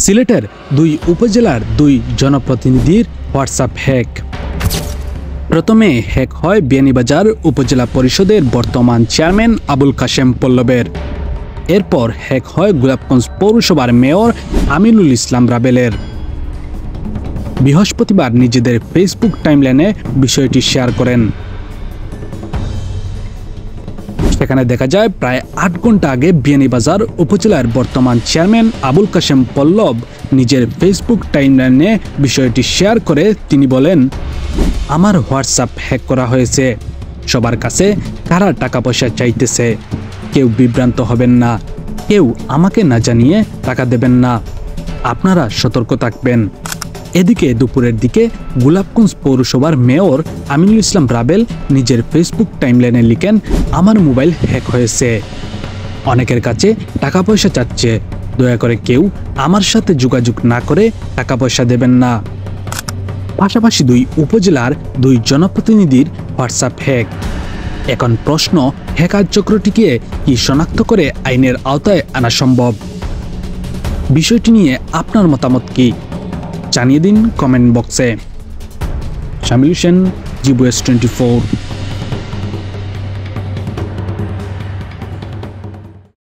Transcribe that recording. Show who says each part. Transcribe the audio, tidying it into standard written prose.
Speaker 1: সিলেটের 2 উপজেলার 2 জনপ্রতিনিধির WhatsApp hack. প্রথমে হ্যাক হয় বিয়ানীবাজার উপজেলা পরিষদের বর্তমান চেয়ারম্যান আবুল কাশেম পল্লবের। এরপর হ্যাক হয় গোলাপগঞ্জ পৌরসভার মেয়র আমিনুল ইসলাম রাবেলের। বৃহস্পতিবার নিজেদের ফেসবুক টাইমলাইনে বিষয়টি শেয়ার করেন। সেখানে দেখা যায় প্রায় 8 ঘন্টা আগে বিয়ানীবাজার উপজেলার বর্তমান চেয়ারম্যান আবুল কাশেম পল্লব নিজের ফেসবুক টাইমলাইনে বিষয়টি শেয়ার করে তিনি বলেন, আমার হোয়াটসঅ্যাপ হ্যাক করা হয়েছে। সবার কাছে কারা টাকা পয়সা চাইতেছে, কেউ বিভ্রান্ত হবেন না, কেউ আমাকে না জানিয়ে টাকা দেবেন না, আপনারা সতর্ক থাকবেন। এদিকে দুপুরের দিকে গোলাপগঞ্জ পৌরসভার মেয়র আমিনুল ইসলাম রাবেল নিজের ফেসবুক টাইমলাইনে লিখেন, আমার মোবাইল হ্যাক হয়েছে, অনেকের কাছে টাকা পয়সা চাচ্ছে, দয়া করে কেউ আমার সাথে যোগাযোগ না করে টাকা পয়সা দেবেন না। পাশাপাশি 2 উপজেলার 2 জনপ্রতিনিধির হোয়াটসঅ্যাপ হ্যাক। এখন প্রশ্ন, হ্যাকার চক্রটিকে কি শনাক্ত করে আইনের আওতায় আনা সম্ভব? বিষয়টি নিয়ে আপনার মতামত কি জানিয়ে দিন কমেন্ট বক্সে। শামিল হোসেন, জিবুএস 24।